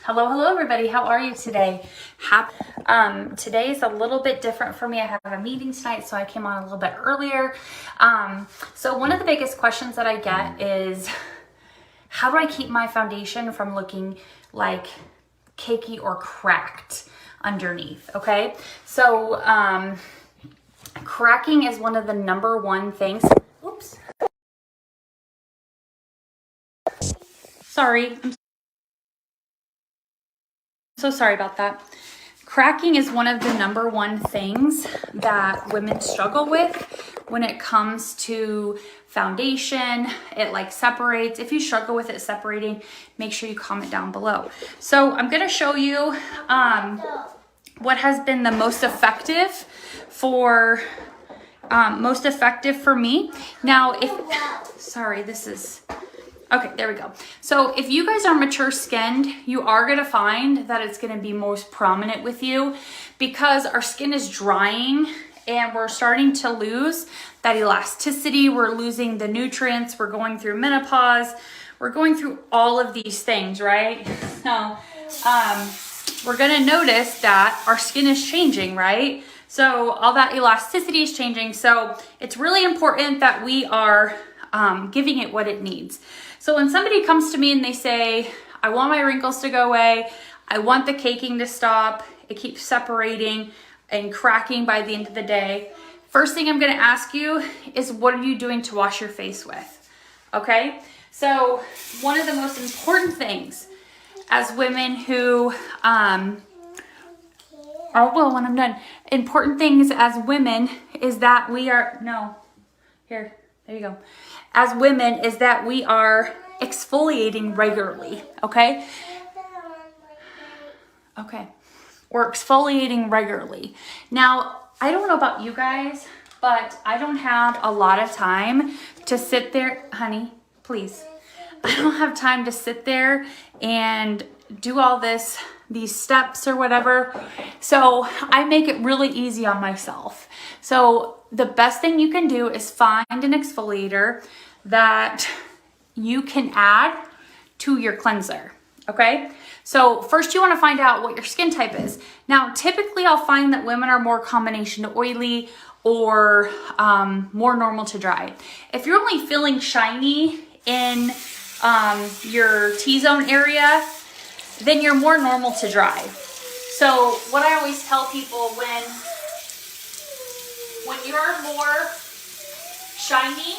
Hello, hello everybody. How are you today? Today is a little bit different for me. I have a meeting tonight, so I came on a little bit earlier. So one of the biggest questions that I get is, how do I keep my foundation from looking like cakey or cracked underneath? Okay, so cracking is one of the number one things. Oops. Sorry. I'm so sorry about that. Cracking is one of the number one things that women struggle with when it comes to foundation. It like separates. If you struggle with it separating, make sure you comment down below. So I'm going to show you what has been the most effective for me. Now, okay, there we go. So if you guys are mature skinned, you are gonna find that it's gonna be most prominent with you because our skin is drying and we're starting to lose that elasticity. We're losing the nutrients. We're going through menopause. We're going through all of these things, right? So we're gonna notice that our skin is changing, right? So all that elasticity is changing. So it's really important that we are giving it what it needs. So when somebody comes to me and they say, I want my wrinkles to go away, I want the caking to stop, it keeps separating and cracking by the end of the day, first thing I'm gonna ask you is, what are you doing to wash your face with? Okay, so one of the most important things as women who, when I'm done, important things as women is that we are, there you go. As women is that we are exfoliating regularly, okay? Okay, we're exfoliating regularly. Now, I don't know about you guys, but I don't have a lot of time to sit there, honey, please. I don't have time to sit there and do all these steps or whatever. So I make it really easy on myself. So the best thing you can do is find an exfoliator that you can add to your cleanser, okay? So first you wanna find out what your skin type is. Now, typically I'll find that women are more combination oily or more normal to dry. If you're only feeling shiny in your T-zone area, then you're more normal to dry. So what I always tell people, when you're more shiny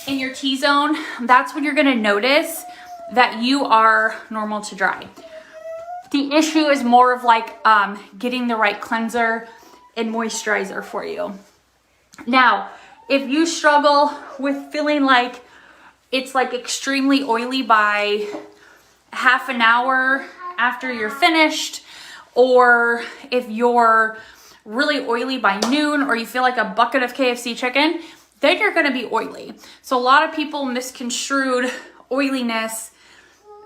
in your T-zone, that's when you're gonna notice that you are normal to dry. The issue is more of like getting the right cleanser and moisturizer for you. Now, if you struggle with feeling like it's like extremely oily by half an hour after you're finished, or if you're really oily by noon, or you feel like a bucket of KFC chicken, then you're gonna be oily. So a lot of people misconstrued oiliness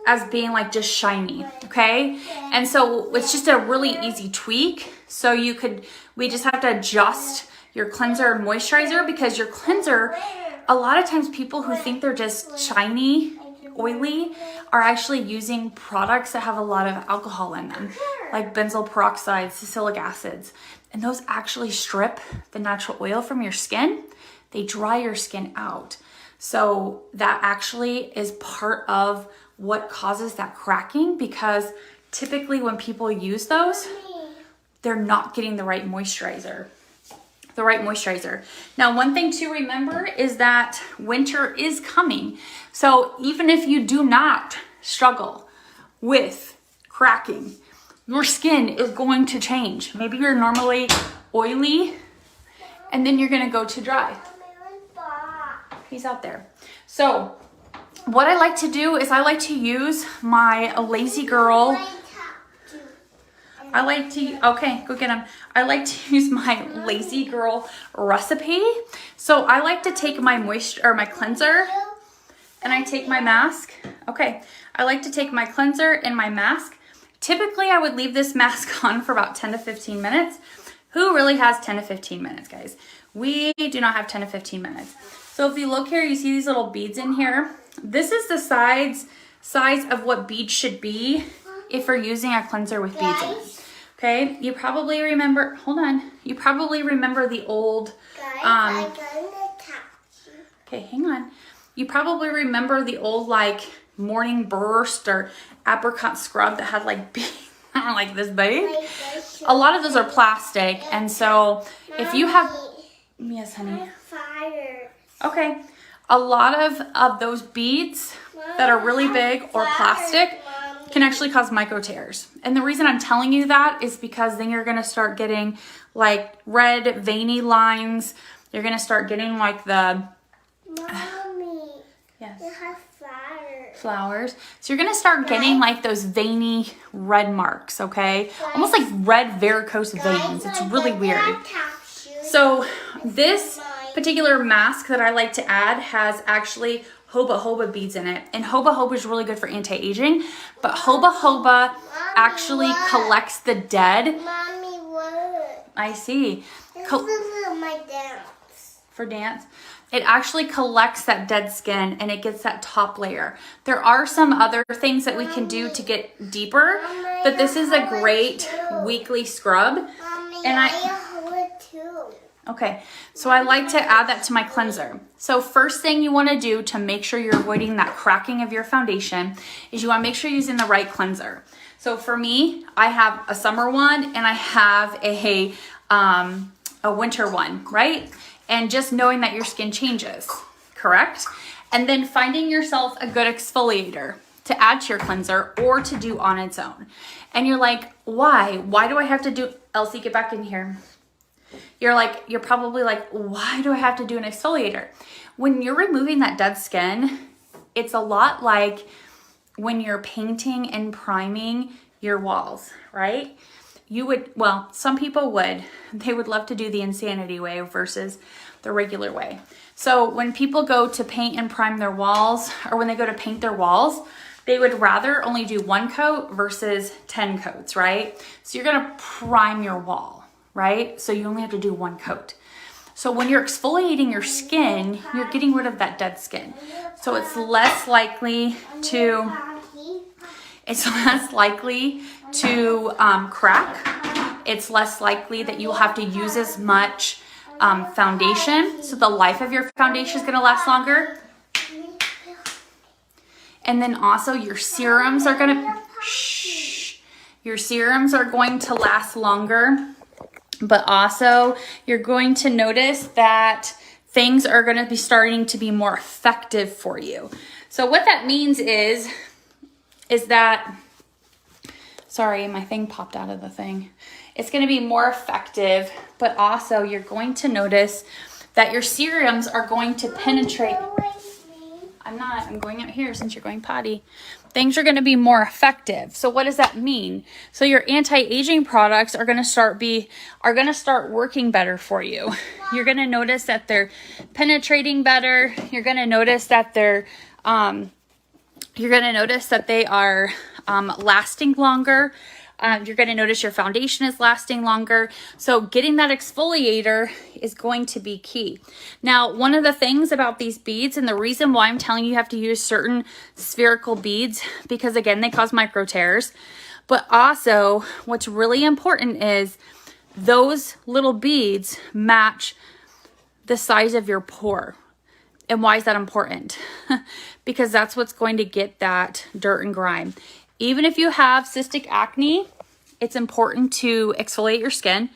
as being like just shiny, okay? And so it's just a really easy tweak. So we just have to adjust your cleanser and moisturizer, because your cleanser, a lot of times people who think they're just shiny, oily, are actually using products that have a lot of alcohol in them, like benzoyl peroxide, salicylic acids, and those actually strip the natural oil from your skin. They dry your skin out. So that actually is part of what causes that cracking, because typically when people use those, they're not getting the right moisturizer. Now, one thing to remember is that winter is coming. So even if you do not struggle with cracking, your skin is going to change. Maybe you're normally oily and then you're gonna go to dry. He's out there. So what I like to do is I like to use my Lazy Girl. Okay, go get him. I like to use my Lazy Girl recipe. So I like to take my my cleanser, and I take my mask. Okay, I like to take my cleanser and my mask. Typically, I would leave this mask on for about 10 to 15 minutes. Who really has 10 to 15 minutes, guys? We do not have 10 to 15 minutes. So if you look here, you see these little beads in here. This is the size of what beads should be if we're using a cleanser with beads in it. Okay, you probably remember, hold on, you probably remember the old, okay, hang on. You probably remember the old like Morning Burst or apricot scrub that had like beads like this big. A lot of those are plastic, and so if you have, yes honey. Okay, a lot of those beads that are really big or plastic can actually cause micro tears. And the reason I'm telling you that is because then you're gonna start getting like red veiny lines. You're gonna start getting like the yes. It has Flowers. So you're gonna start getting like those veiny red marks, okay? Almost like red varicose veins. It's really weird. So this particular mask that I like to add has actually Hoba Hoba beads in it. And Hoba Hoba is really good for anti-aging, but Hoba Hoba actually collects the dead. Mommy, what? I see. This is my dance. For dance. It actually collects that dead skin and it gets that top layer. There are some other things that we can do to get deeper, but this is a great weekly scrub. And okay, so I like to add that to my cleanser. So first thing you want to do to make sure you're avoiding that cracking of your foundation is you want to make sure you're using the right cleanser. So for me, I have a summer one and I have a winter one, right? And just knowing that your skin changes, correct? And then finding yourself a good exfoliator to add to your cleanser or to do on its own. And you're like, why? Why do I have to do, Elsie, get back in here. You're probably like, why do I have to do an exfoliator? When you're removing that dead skin, it's a lot like when you're painting and priming your walls, right? You would, well, some people would. They would love to do the insanity way versus the regular way. So when people go to paint and prime their walls, or when they go to paint their walls, they would rather only do 1 coat versus 10 coats, right? So you're gonna prime your wall, right? So you only have to do 1 coat. So when you're exfoliating your skin, you're getting rid of that dead skin. So it's less likely to crack. It's less likely that you'll have to use as much foundation. So the life of your foundation is gonna last longer. And then also your serums are gonna, your serums are going to last longer. But also you're going to notice that things are going to be starting to be more effective for you. So what that means is that, sorry, my thing popped out of the thing. It's going to be more effective, but also you're going to notice that your serums are going to penetrate. I'm going out here since you're going potty. Things are going to be more effective. So what does that mean? So your anti-aging products are going to start working better for you. You're going to notice that they're penetrating better. You're going to notice that they are lasting longer. You're going to notice your foundation is lasting longer. So getting that exfoliator is going to be key. Now, one of the things about these beads, and the reason why I'm telling you have to use certain spherical beads, because again, they cause micro tears. But also what's really important is those little beads match the size of your pore. And why is that important? Because that's what's going to get that dirt and grime. Even if you have cystic acne, it's important to exfoliate your skin,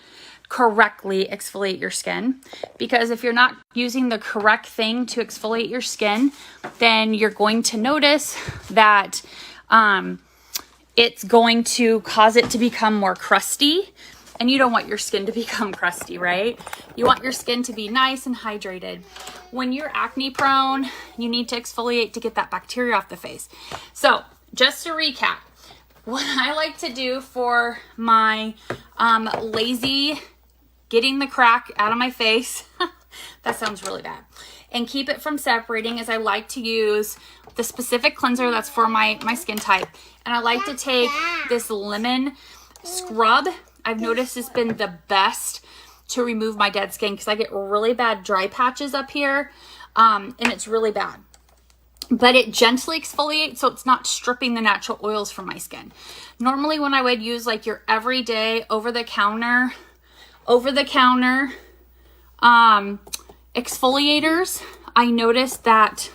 correctly exfoliate your skin, because if you're not using the correct thing to exfoliate your skin, then you're going to notice that it's going to cause it to become more crusty, and you don't want your skin to become crusty, right? You want your skin to be nice and hydrated. When you're acne prone, you need to exfoliate to get that bacteria off the face. So just to recap, what I like to do for my lazy getting the crack out of my face, that sounds really bad, and keep it from separating is I like to use the specific cleanser that's for my skin type. And I like to take this lemon scrub. I've noticed it's been the best to remove my dead skin because I get really bad dry patches up here, and it's really bad. but it gently exfoliates, so it's not stripping the natural oils from my skin. Normally when I would use like your everyday over-the-counter exfoliators, I noticed that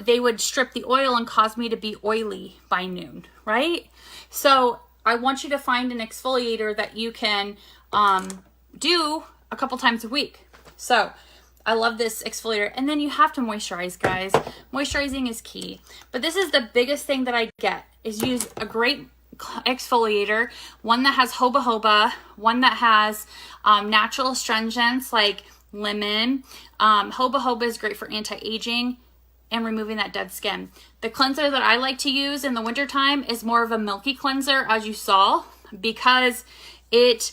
they would strip the oil and cause me to be oily by noon, right? So I want you to find an exfoliator that you can do a couple times a week. So I love this exfoliator. And then you have to moisturize, guys. Moisturizing is key. But this is the biggest thing that I get, is use a great exfoliator, one that has jojoba jojoba, one that has natural astringents like lemon. Jojoba jojoba is great for anti-aging and removing that dead skin. The cleanser that I like to use in the wintertime is more of a milky cleanser, as you saw, because it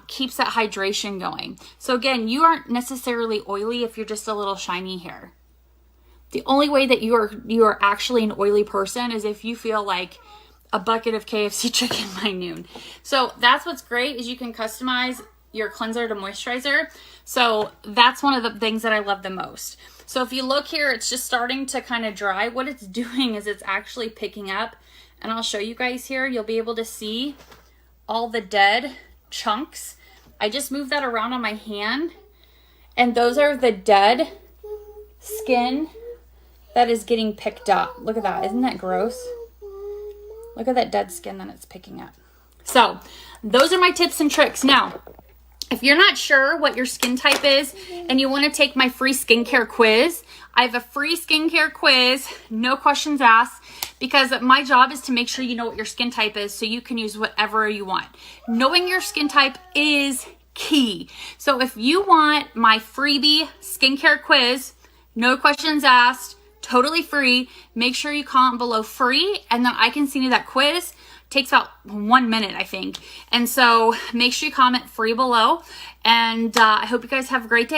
keeps that hydration going. So again, you aren't necessarily oily if you're just a little shiny hair. The only way that you are actually an oily person is if you feel like a bucket of KFC chicken by noon. So that's what's great, is you can customize your cleanser to moisturizer. So that's one of the things that I love the most. So if you look here, it's just starting to kind of dry. What it's doing is it's actually picking up, and I'll show you guys here. You'll be able to see all the dead chunks. I just moved that around on my hand, and those are the dead skin that is getting picked up. Look at that. Isn't that gross? Look at that dead skin that it's picking up. So those are my tips and tricks. Now, if you're not sure what your skin type is and you want to take my free skincare quiz, I have a free skincare quiz, no questions asked, because my job is to make sure you know what your skin type is so you can use whatever you want. Knowing your skin type is key. So if you want my freebie skincare quiz, no questions asked, totally free, make sure you comment below free, and then I can send you that quiz. Takes about 1 minute, I think. And so make sure you comment free below. And I hope you guys have a great day.